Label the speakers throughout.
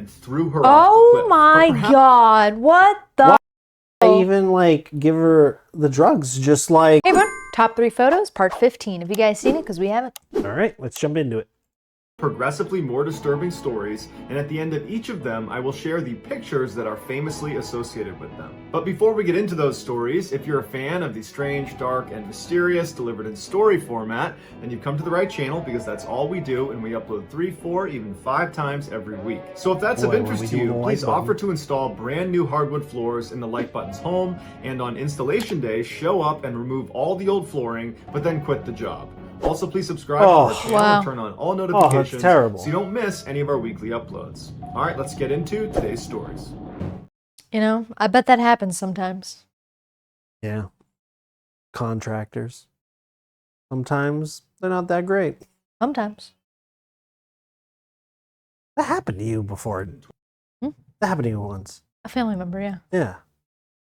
Speaker 1: and threw her off the cliff.
Speaker 2: Oh my God, what the?
Speaker 3: I even like give her the drugs, just like.
Speaker 2: Hey everyone, top 3 photos, part 15. Have you guys seen it? Because we haven't.
Speaker 3: All right, let's jump into it.
Speaker 1: Progressively more disturbing stories, and at the end of each of them, I will share the pictures that are famously associated with them. But before we get into those stories, if you're a fan of the strange, dark, and mysterious delivered in story format, then you've come to the right channel, because that's all we do, and we upload 3, 4, even 5 times every week. So if that's of interest to you, please offer to install brand new hardwood floors in the like button's home, and on installation day, show up and remove all the old flooring, but then quit the job. Also, please subscribe to our channel and turn on all notifications so you don't miss any of our weekly uploads. All right, let's get into today's stories.
Speaker 2: You know, I bet that happens sometimes.
Speaker 3: Yeah. Contractors. Sometimes they're not that great.
Speaker 2: Sometimes.
Speaker 3: That happened to you before. That happened to you once.
Speaker 2: A family member, yeah.
Speaker 3: Yeah.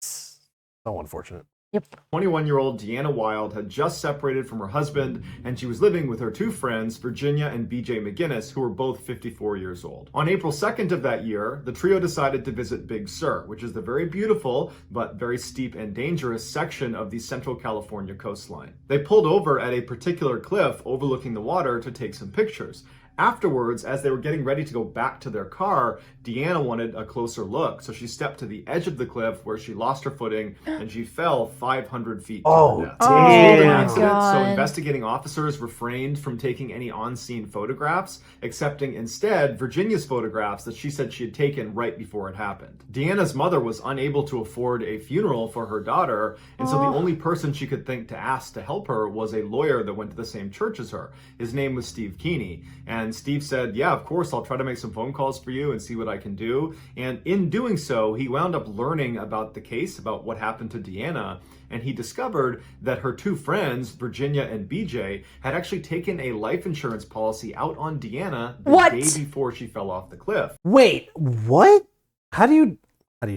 Speaker 3: It's so unfortunate.
Speaker 2: Yep.
Speaker 1: 21-year-old Deanna Wilde had just separated from her husband, and she was living with her 2 friends, Virginia and BJ McGinnis, who were both 54 years old. On April 2nd of that year, the trio decided to visit Big Sur, which is the very beautiful, but very steep and dangerous section of the Central California coastline. They pulled over at a particular cliff overlooking the water to take some pictures. Afterwards, as they were getting ready to go back to their car, Deanna wanted a closer look, so she stepped to the edge of the cliff where she lost her footing and she fell 500 feet to her death.
Speaker 3: Damn.
Speaker 1: So investigating officers refrained from taking any on-scene photographs, accepting instead Virginia's photographs that she said she had taken right before it happened. Deanna's mother was unable to afford a funeral for her daughter, and so the only person she could think to ask to help her was a lawyer that went to the same church as her. His name was Steve Keeney, and Steve said, yeah, of course, I'll try to make some phone calls for you and see what I can do. And in doing so, he wound up learning about the case, about what happened to Deanna, and he discovered that her 2 friends, Virginia and BJ, had actually taken a life insurance policy out on Deanna the day before she fell off the cliff.
Speaker 3: Wait, what? How do you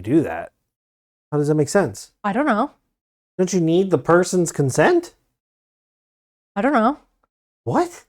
Speaker 3: do that? How does that make sense?
Speaker 2: I don't know.
Speaker 3: Don't you need the person's consent?
Speaker 2: I don't know.
Speaker 3: What?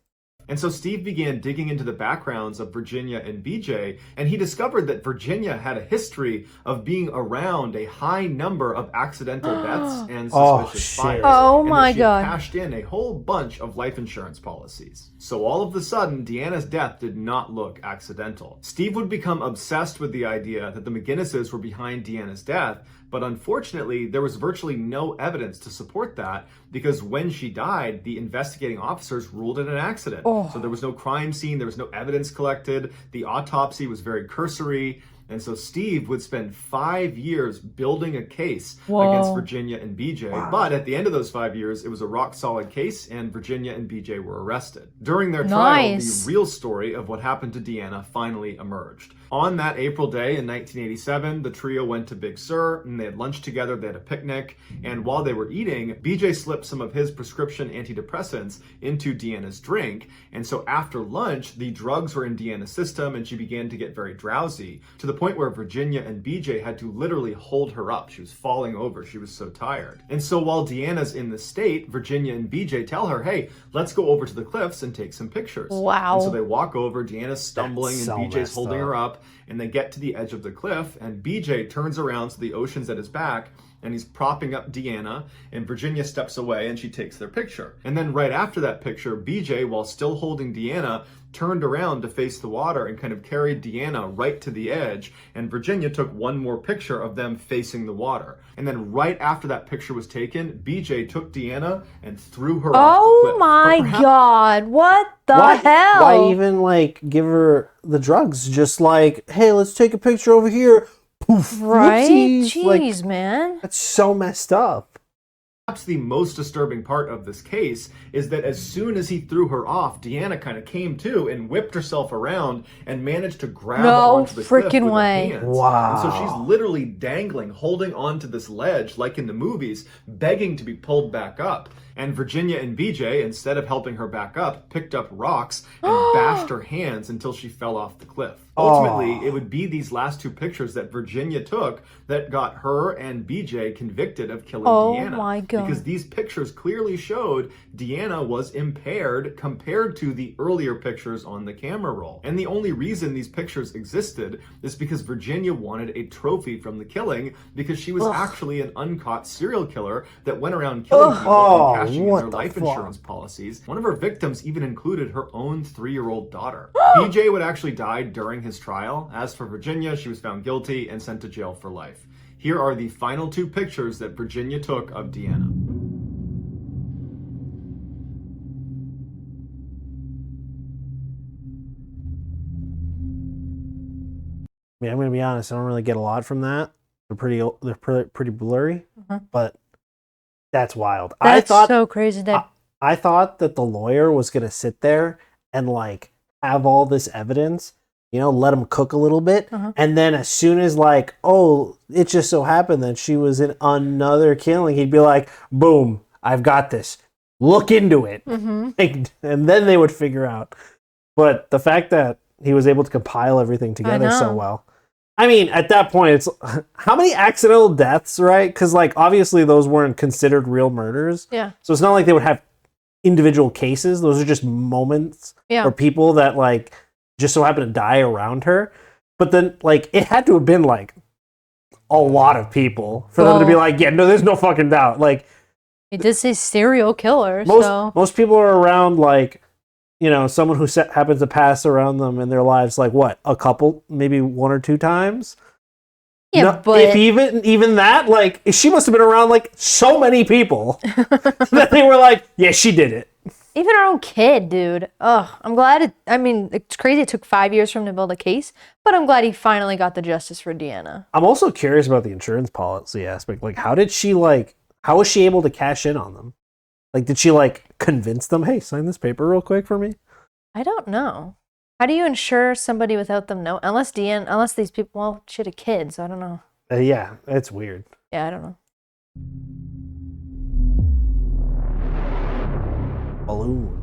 Speaker 1: And so Steve began digging into the backgrounds of Virginia and BJ, and he discovered that Virginia had a history of being around a high number of accidental deaths and suspicious fires.
Speaker 2: Oh my God.
Speaker 1: And cashed in a whole bunch of life insurance policies. So all of a sudden, Deanna's death did not look accidental. Steve would become obsessed with the idea that the McGinnises were behind Deanna's death, but unfortunately, there was virtually no evidence to support that, because when she died, the investigating officers ruled it an accident. So there was no crime scene, there was no evidence collected, the autopsy was very cursory, and so Steve would spend 5 years building a case against Virginia and BJ. But at the end of those 5 years, it was a rock-solid case, and Virginia and BJ were arrested. During their trial, the real story of what happened to Deanna finally emerged. On that April day in 1987, the trio went to Big Sur, and they had lunch together, they had a picnic, and while they were eating, BJ slipped some of his prescription antidepressants into Deanna's drink, and so after lunch, the drugs were in Deanna's system, and she began to get very drowsy, to the point where Virginia and BJ had to literally hold her up. She was falling over, she was so tired. And so while Deanna's in the state, Virginia and BJ tell her, hey, let's go over to the cliffs and take some pictures. And so they walk over, Deanna's stumbling, and BJ's holding her up, and they get to the edge of the cliff, and BJ turns around so the ocean's at his back, and he's propping up Deanna, and Virginia steps away and she takes their picture. And then right after that picture, BJ, while still holding Deanna, turned around to face the water and kind of carried Deanna right to the edge, and Virginia took one more picture of them facing the water. And then right after that picture was taken, BJ took Deanna and threw her off the cliff.
Speaker 2: Oh my God, what the hell?
Speaker 3: Why even like give her the drugs? Just like, hey, let's take a picture over here. Poof.
Speaker 2: Right?
Speaker 3: Whoopsies.
Speaker 2: Jeez,
Speaker 3: Like,
Speaker 2: man.
Speaker 3: that's so messed up.
Speaker 1: Perhaps the most disturbing part of this case is that as soon as he threw her off, Deanna kind of came to and whipped herself around and managed to grab onto the cliff with her hands.
Speaker 3: Wow.
Speaker 1: And so she's literally dangling, holding onto this ledge like in the movies, begging to be pulled back up. And Virginia and BJ, instead of helping her back up, picked up rocks and bashed her hands until she fell off the cliff. Ultimately, it would be these last two pictures that Virginia took that got her and BJ convicted of killing Deanna.
Speaker 2: Oh my God.
Speaker 1: Because these pictures clearly showed Deanna was impaired compared to the earlier pictures on the camera roll. And the only reason these pictures existed is because Virginia wanted a trophy from the killing, because she was actually an uncaught serial killer that went around killing people and cashing in their life insurance policies. One of her victims even included her own 3-year-old daughter. BJ would actually die during his trial. As for Virginia, she was found guilty and sent to jail for life. Here are the final two pictures that Virginia took of Deanna.
Speaker 3: Yeah, I'm gonna be honest. I don't really get a lot from that. They're pretty blurry, but that's wild.
Speaker 2: That's so crazy.
Speaker 3: I thought that the lawyer was gonna sit there and like have all this evidence, let him cook a little bit, and then as soon as it just so happened that she was in another killing, he'd be like, boom, I've got this. Look into it, and then they would figure out. But the fact that he was able to compile everything together so well. I mean, at that point, it's how many accidental deaths, right? Because obviously those weren't considered real murders.
Speaker 2: Yeah.
Speaker 3: So it's not like they would have individual cases. Those are just moments or people that just so happen to die around her. But then it had to have been a lot of people for them to be yeah, no, there's no fucking doubt.
Speaker 2: It did say serial killer.
Speaker 3: Most people are around someone who happens to pass around them in their lives, a couple, maybe 1 or 2 times.
Speaker 2: Yeah,
Speaker 3: no,
Speaker 2: but
Speaker 3: if even that, she must have been around so many people that they were yeah, she did it.
Speaker 2: Even her own kid, dude. Ugh, I'm glad it's crazy it took 5 years for him to build a case, but I'm glad he finally got the justice for Deanna.
Speaker 3: I'm also curious about the insurance policy aspect. How did she how was she able to cash in on them? Did she convince them, hey, sign this paper real quick for me?
Speaker 2: I don't know. How do you insure somebody without them know? Unless these people, she had a kid, so I don't know.
Speaker 3: Yeah, it's weird.
Speaker 2: Yeah, I don't know.
Speaker 3: Balloon.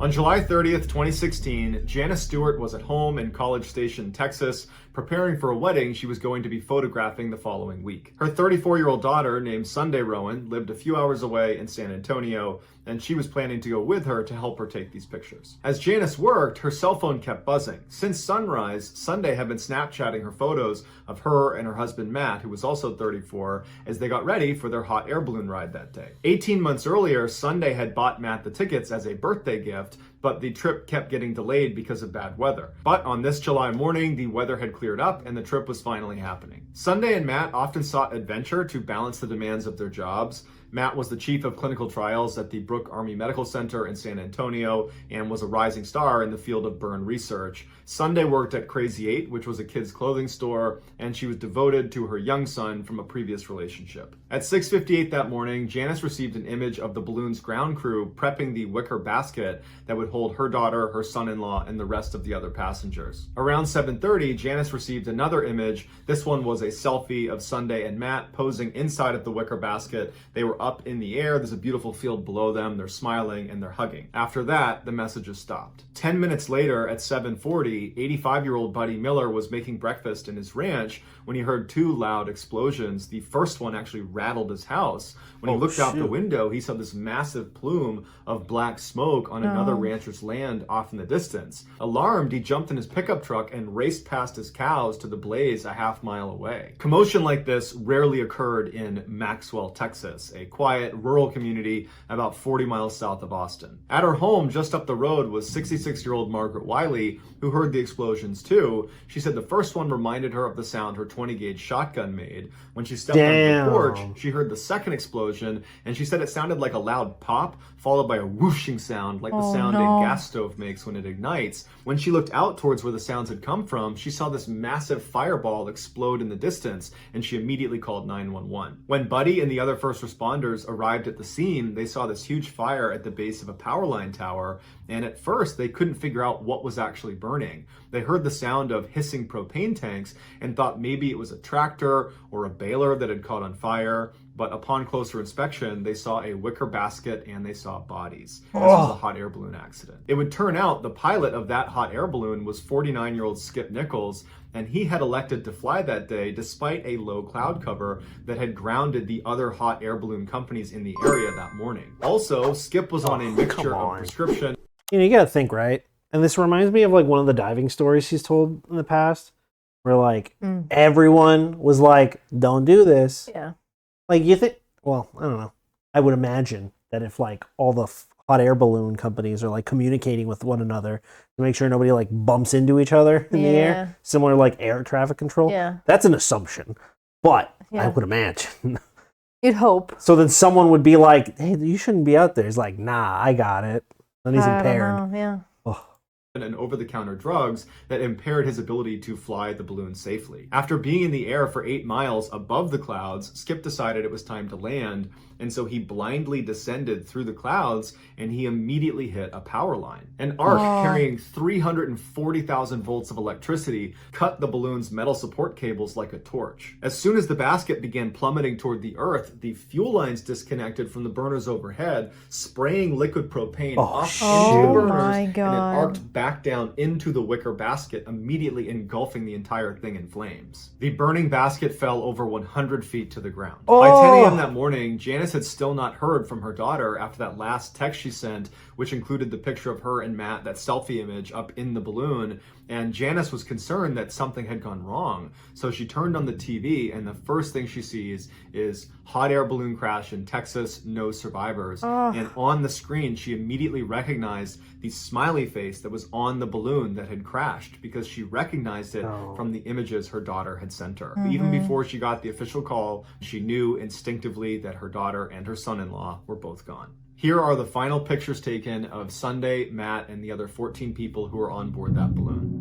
Speaker 1: On July 30th, 2016, Janice Stewart was at home in College Station, Texas, preparing for a wedding she was going to be photographing the following week. Her 34-year-old daughter, named Sunday Rowan, lived a few hours away in San Antonio, and she was planning to go with her to help her take these pictures. As Janice worked, her cell phone kept buzzing. Since sunrise, Sunday had been Snapchatting her photos of her and her husband Matt, who was also 34, as they got ready for their hot air balloon ride that day. 18 months earlier, Sunday had bought Matt the tickets as a birthday gift, but the trip kept getting delayed because of bad weather. But on this July morning, the weather had cleared up and the trip was finally happening. Sunday and Matt often sought adventure to balance the demands of their jobs. Matt was the chief of clinical trials at the Brooke Army Medical Center in San Antonio and was a rising star in the field of burn research. Sunday worked at Crazy 8, which was a kids' clothing store, and she was devoted to her young son from a previous relationship. At 6:58 that morning, Janice received an image of the balloon's ground crew prepping the wicker basket that would hold her daughter, her son-in-law, and the rest of the other passengers. Around 7:30, Janice received another image. This one was a selfie of Sunday and Matt posing inside of the wicker basket. They were up in the air. There's a beautiful field below them. They're smiling and they're hugging. After that, the messages stopped. 10 minutes later, at 7:40, 85-year-old Buddy Miller was making breakfast in his ranch when he heard 2 loud explosions. The first one actually rattled his house. When he looked out the window, he saw this massive plume of black smoke on another rancher's land off in the distance. Alarmed, he jumped in his pickup truck and raced past his cows to the blaze a half-mile away. Commotion like this rarely occurred in Maxwell, Texas, a quiet rural community about 40 miles south of Austin. At her home just up the road was 66-year-old Margaret Wiley, who heard the explosions too. She said the first one reminded her of the sound her 20-gauge shotgun made. When she stepped on the porch, she heard the second explosion, and she said it sounded like a loud pop, followed by a whooshing sound like the sound a gas stove makes when it ignites. When she looked out towards where the sounds had come from, she saw this massive fireball explode in the distance, and she immediately called 911. When Buddy and the other first responders arrived at the scene, they saw this huge fire at the base of a power line tower, and at first they couldn't figure out what was actually burning. They heard the sound of hissing propane tanks and thought maybe it was a tractor or a baler that had caught on fire. but upon closer inspection, they saw a wicker basket and they saw bodies. This was a hot air balloon accident. It would turn out the pilot of that hot air balloon was 49-year-old Skip Nichols, and he had elected to fly that day despite a low cloud cover that had grounded the other hot air balloon companies in the area that morning. Also, Skip was on a mixture of prescription.
Speaker 3: You gotta think, right? And this reminds me of like one of the diving stories he's told in the past, where like everyone was like, "Don't do this."
Speaker 2: Yeah.
Speaker 3: Like you think? Well, I don't know. I would imagine that if like all the hot air balloon companies are like communicating with one another to make sure nobody like bumps into each other in the air, similar to like air traffic control.
Speaker 2: Yeah.
Speaker 3: That's an assumption, but I would imagine.
Speaker 2: You'd hope.
Speaker 3: So then someone would be like, "Hey, you shouldn't be out there." He's like, "Nah, I got it." And he's impaired.
Speaker 2: Don't know. Yeah.
Speaker 1: And over-the-counter drugs that impaired his ability to fly the balloon safely. After being in the air for 8 miles above the clouds, Skip decided it was time to land, and so he blindly descended through the clouds, and he immediately hit a power line. An arc carrying 340,000 volts of electricity cut the balloon's metal support cables like a torch. As soon as the basket began plummeting toward the earth, the fuel lines disconnected from the burners overhead, spraying liquid propane off into the burners,
Speaker 2: my
Speaker 1: and it
Speaker 2: God.
Speaker 1: arced back down into the wicker basket, immediately engulfing the entire thing in flames. The burning basket fell over 100 feet to the ground. By 10 a.m. that morning, Janice had still not heard from her daughter after that last text she sent, which included the picture of her and Matt, that selfie image up in the balloon, and Janice was concerned that something had gone wrong. So she turned on the TV, and the first thing she sees is hot air balloon crash in Texas, no survivors. And on the screen, she immediately recognized the smiley face that was on the balloon that had crashed, because she recognized it from the images her daughter had sent her. Even before she got the official call, she knew instinctively that her daughter and her son-in-law were both gone. Here are the final pictures taken of Sunday, Matt, and the other 14 people who were on board that balloon.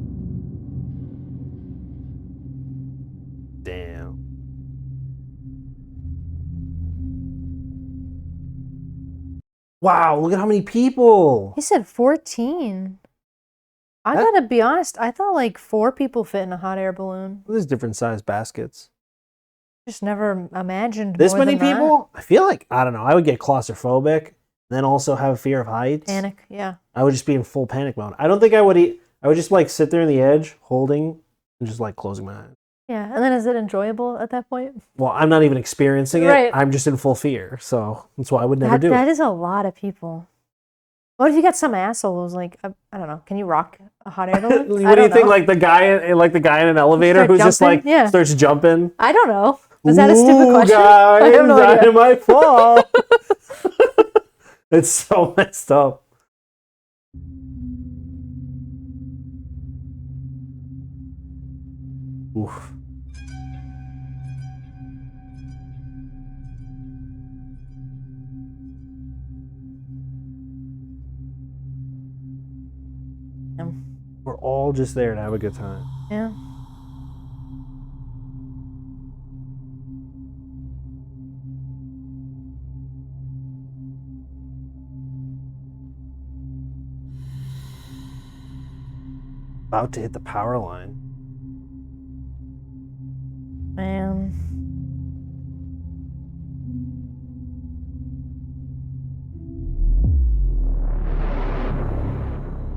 Speaker 3: Damn. Wow, look at how many people.
Speaker 2: He said 14. I gotta be honest, I thought like 4 people fit in a hot air balloon.
Speaker 3: There's different sized baskets.
Speaker 2: Just never imagined
Speaker 3: This
Speaker 2: more
Speaker 3: many
Speaker 2: than that.
Speaker 3: people? I feel like, I don't know, I would get claustrophobic, then also have a fear of heights.
Speaker 2: Panic, yeah.
Speaker 3: I would just be in full panic mode. I don't think I would eat. I would just like sit there on the edge, holding, and just like closing my eyes.
Speaker 2: Yeah, and then is it enjoyable at that point?
Speaker 3: Well, I'm not even experiencing it.
Speaker 2: Right.
Speaker 3: I'm just in full fear. So that's why I would never do
Speaker 2: That
Speaker 3: it.
Speaker 2: is a lot of people. What if you got some asshole who's like, I don't know, can you rock a hot air balloon?
Speaker 3: What do you think? Like the guy in an elevator
Speaker 2: Start
Speaker 3: who's just like
Speaker 2: jumping? Yeah.
Speaker 3: starts jumping.
Speaker 2: I don't know. Is that a stupid
Speaker 3: Ooh,
Speaker 2: question?
Speaker 3: Guys,
Speaker 2: I have no idea.
Speaker 3: I might fall. It's so messed up. Oof. We're all just there to have a good time.
Speaker 2: Yeah.
Speaker 3: About to hit the power line.
Speaker 2: Man.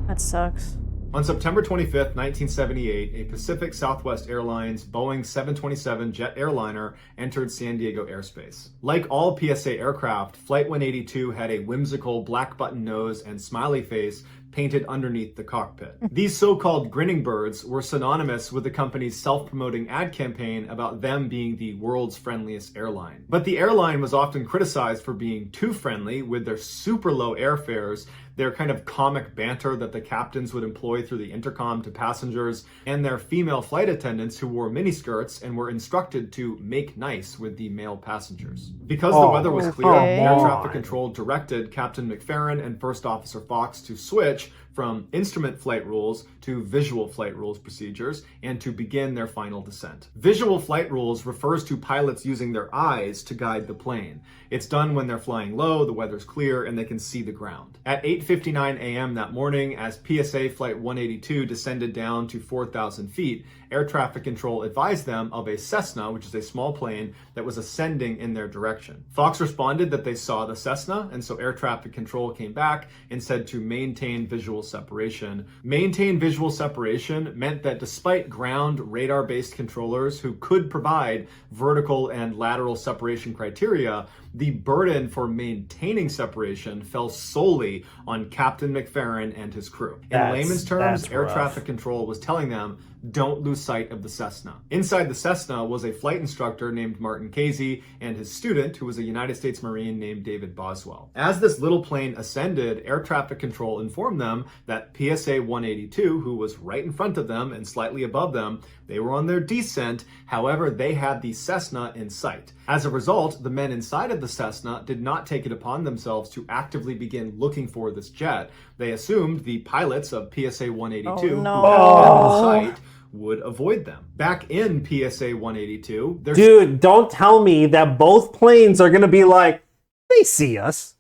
Speaker 2: That sucks.
Speaker 1: On September 25th, 1978, a Pacific Southwest Airlines Boeing 727 jet airliner entered San Diego airspace. Like all PSA aircraft, Flight 182 had a whimsical black button nose and smiley face painted underneath the cockpit. These so-called grinning birds were synonymous with the company's self-promoting ad campaign about them being the world's friendliest airline. But the airline was often criticized for being too friendly with their super low airfares, their kind of comic banter that the captains would employ through the intercom to passengers, and their female flight attendants who wore miniskirts and were instructed to make nice with the male passengers. Because the weather was clear,
Speaker 2: okay.
Speaker 1: air traffic control directed Captain McFerrin and First Officer Fox to switch from instrument flight rules to visual flight rules procedures and to begin their final descent. Visual flight rules refers to pilots using their eyes to guide the plane. It's done when they're flying low, the weather's clear, and they can see the ground. At 8:59 a.m. that morning, as PSA Flight 182 descended down to 4,000 feet, air traffic control advised them of a Cessna, which is a small plane, that was ascending in their direction. Fox responded that they saw the Cessna, and so air traffic control came back and said to maintain visual separation. Maintain visual separation meant that despite ground radar-based controllers who could provide vertical and lateral separation criteria, the burden for maintaining separation fell solely on Captain McFerrin and his crew. In layman's terms, air traffic control was telling them, don't lose sight of the Cessna. Inside the Cessna was a flight instructor named Martin Casey and his student, who was a United States Marine named David Boswell. As this little plane ascended, air traffic control informed them that PSA 182, who was right in front of them and slightly above them, they were on their descent. However, they had the Cessna in sight. As a result, the men inside of the Cessna did not take it upon themselves to actively begin looking for this jet. They assumed the pilots of PSA 182, who had them in sight, would avoid them. Back in PSA 182,
Speaker 3: Dude, don't tell me that both planes are going to be like, they see us.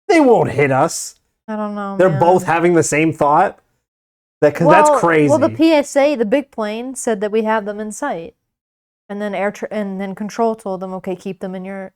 Speaker 3: They won't hit us.
Speaker 2: I don't know,
Speaker 3: They're
Speaker 2: man.
Speaker 3: both having the same thought? Because that's crazy.
Speaker 2: Well, the PSA, the big plane, said that we have them in sight. And then and then control told them, okay, keep them in your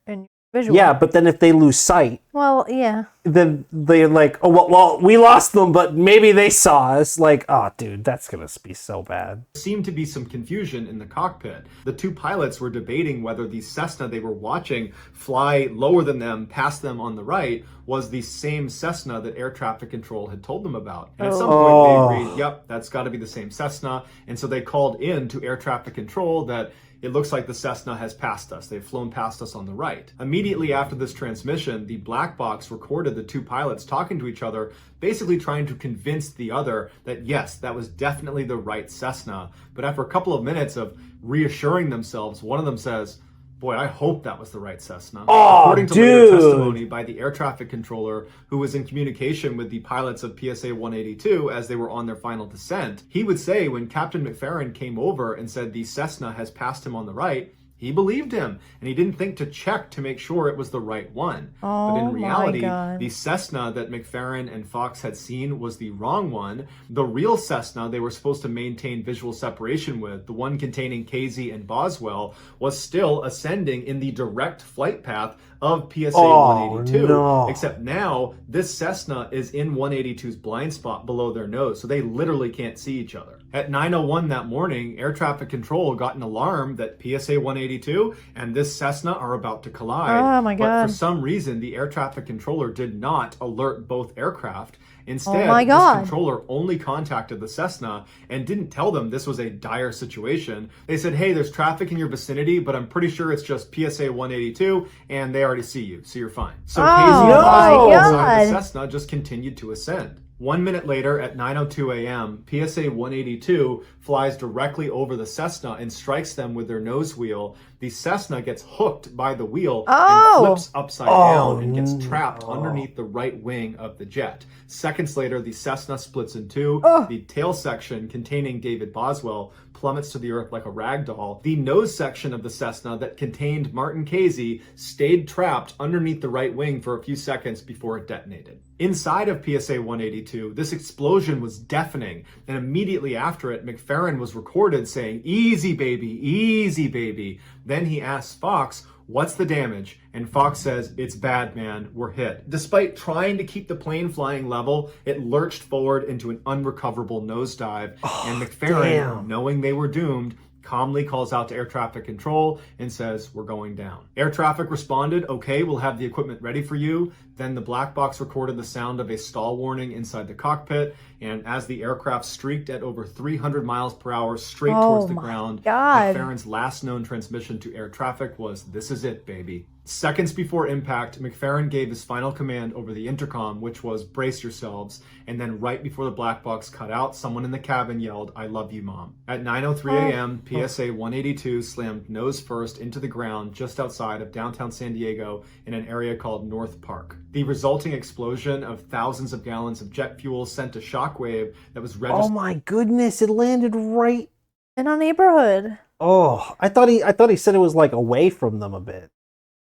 Speaker 2: visual.
Speaker 3: Yeah, but then if they lose sight,
Speaker 2: well, yeah.
Speaker 3: then they're like, oh, well, we lost them, but maybe they saw us. Like, oh, dude, that's going to be so bad.
Speaker 1: seemed to be some confusion in the cockpit. The two pilots were debating whether the Cessna they were watching fly lower than them, past them on the right, was the same Cessna that air traffic control had told them about. And at some point they agreed, yep, that's got to be the same Cessna. And so they called in to air traffic control that it looks like the Cessna has passed us. They've flown past us on the right. Immediately after this transmission, the black box recorded the two pilots talking to each other, basically trying to convince the other that yes, that was definitely the right Cessna. But after a couple of minutes of reassuring themselves, one of them says, boy, I hope that was the right Cessna. According to later testimony by the air traffic controller who was in communication with the pilots of PSA 182 as they were on their final descent, he would say when Captain McFerrin came over and said the Cessna has passed him on the right, he believed him, and he didn't think to check to make sure it was the right one. But in reality, the Cessna that McFerrin and Fox had seen was the wrong one. The real Cessna they were supposed to maintain visual separation with, the one containing Casey and Boswell, was still ascending in the direct flight path of PSA 182.
Speaker 3: No.
Speaker 1: Except now, this Cessna is in 182's blind spot below their nose, so they literally can't see each other. At 9:01 that morning, air traffic control got an alarm that PSA 182 and this Cessna are about to collide.
Speaker 2: Oh my God.
Speaker 1: But for some reason, the air traffic controller did not alert both aircraft. Instead,
Speaker 2: Oh my God.
Speaker 1: this controller only contacted the Cessna and didn't tell them this was a dire situation. They said, hey, there's traffic in your vicinity, but I'm pretty sure it's just PSA 182 and they already see you, so you're fine. So Casey and Boswell inside the Cessna just continued to ascend. 1 minute later, at 9:02 a.m., PSA 182 flies directly over the Cessna and strikes them with their nose wheel. The Cessna gets hooked by the wheel and flips upside down and gets trapped underneath the right wing of the jet. Seconds later, the Cessna splits in two. The tail section containing David Boswell plummets to the earth like a rag doll. The nose section of the Cessna that contained Martin Casey stayed trapped underneath the right wing for a few seconds before it detonated. Inside of PSA 182, this explosion was deafening, and immediately after it, McFerrin was recorded saying, easy baby, easy baby. Then he asks Fox, what's the damage? And Fox says, it's bad, man, we're hit. Despite trying to keep the plane flying level, it lurched forward into an unrecoverable nosedive, and McFerrin, knowing they were doomed, calmly calls out to air traffic control and says, we're going down. Air traffic responded, okay, we'll have the equipment ready for you. Then the black box recorded the sound of a stall warning inside the cockpit, and as the aircraft streaked at over 300 miles per hour straight towards the ground, McFerrin's last known transmission to air traffic was, this is it, baby. Seconds before impact, McFerrin gave his final command over the intercom, which was, brace yourselves, and then right before the black box cut out, someone in the cabin yelled, I love you, Mom. At 9:03 a.m., PSA 182 slammed nose first into the ground just outside of downtown San Diego in an area called North Park. The resulting explosion of thousands of gallons of jet fuel sent a shock shockwave that was
Speaker 3: Oh
Speaker 1: registered.
Speaker 3: my goodness! It landed right.
Speaker 2: In our neighborhood.
Speaker 3: Oh, I thought he said it was like away from them a bit,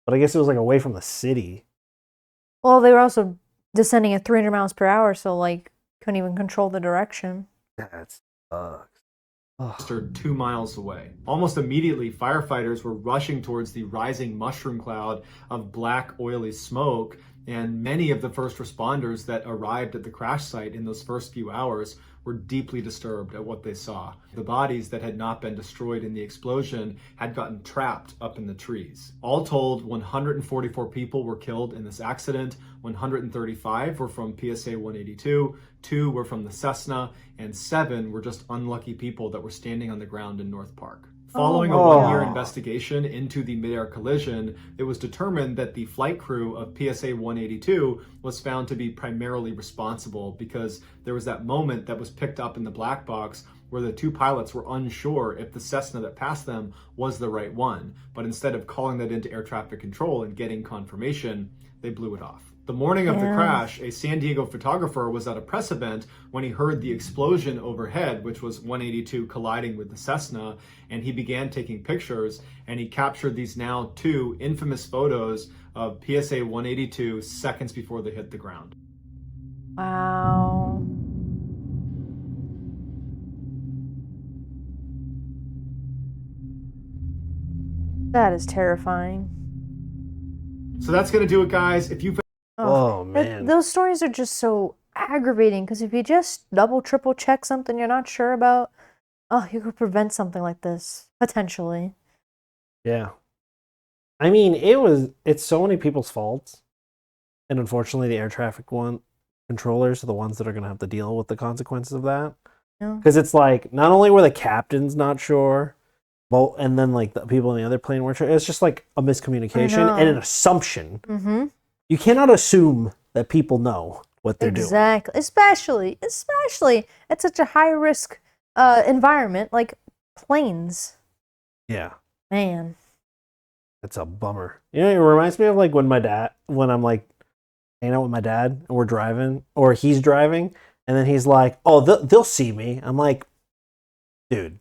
Speaker 3: but I guess it was like away from the city.
Speaker 2: Well, they were also descending at 300 miles per hour, so like couldn't even control the direction.
Speaker 3: That sucks.
Speaker 1: Registered 2 miles away. Almost immediately, firefighters were rushing towards the rising mushroom cloud of black, oily smoke, and many of the first responders that arrived at the crash site in those first few hours were deeply disturbed at what they saw. The bodies that had not been destroyed in the explosion had gotten trapped up in the trees. All told, 144 people were killed in this accident. 135 were from PSA 182, 2 were from the Cessna, and 7 were just unlucky people that were standing on the ground in North Park. Following a one-year investigation into the mid-air collision, it was determined that the flight crew of PSA 182 was found to be primarily responsible because there was that moment that was picked up in the black box where the two pilots were unsure if the Cessna that passed them was the right one. But instead of calling that into air traffic control and getting confirmation, they blew it off. The morning of the crash, a San Diego photographer was at a press event when he heard the explosion overhead, which was 182 colliding with the Cessna, and he began taking pictures, and he captured these now 2 infamous photos of PSA 182 seconds before they hit the ground.
Speaker 2: Wow. That is terrifying.
Speaker 1: So that's going to do it, guys. If you
Speaker 3: Oh man.
Speaker 2: Those stories are just so aggravating because if you just double, triple check something you're not sure about, oh, you could prevent something like this, potentially.
Speaker 3: Yeah. I mean, it's so many people's faults. And unfortunately, the air traffic controllers are the ones that are going to have to deal with the consequences of that.
Speaker 2: Yeah.
Speaker 3: Because it's like, not only were the captains not sure, but, and then like the people in the other plane weren't sure. It's just like a miscommunication and an assumption.
Speaker 2: Mm-hmm.
Speaker 3: You cannot assume that people know what they're doing.
Speaker 2: Exactly. Especially at such a high risk environment like planes.
Speaker 3: Yeah.
Speaker 2: Man.
Speaker 3: That's a bummer. You know, it reminds me of like when I'm like hanging out with my dad and we're driving, or he's driving, and then he's like, "Oh, they'll see me." I'm like, dude,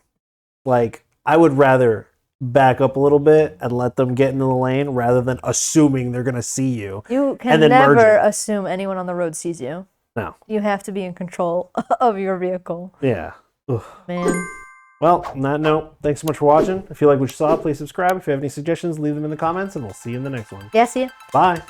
Speaker 3: like I would rather back up a little bit and let them get into the lane rather than assuming they're gonna see you.
Speaker 2: You can
Speaker 3: and then
Speaker 2: never assume anyone on the road sees you.
Speaker 3: No.
Speaker 2: You have to be in control of your vehicle.
Speaker 3: Yeah. Ugh.
Speaker 2: Man.
Speaker 3: Well, on that note, thanks so much for watching. If you like what you saw, please subscribe. If you have any suggestions, leave them in the comments, and we'll see you in the next one.
Speaker 2: Yeah, see ya.
Speaker 3: Bye.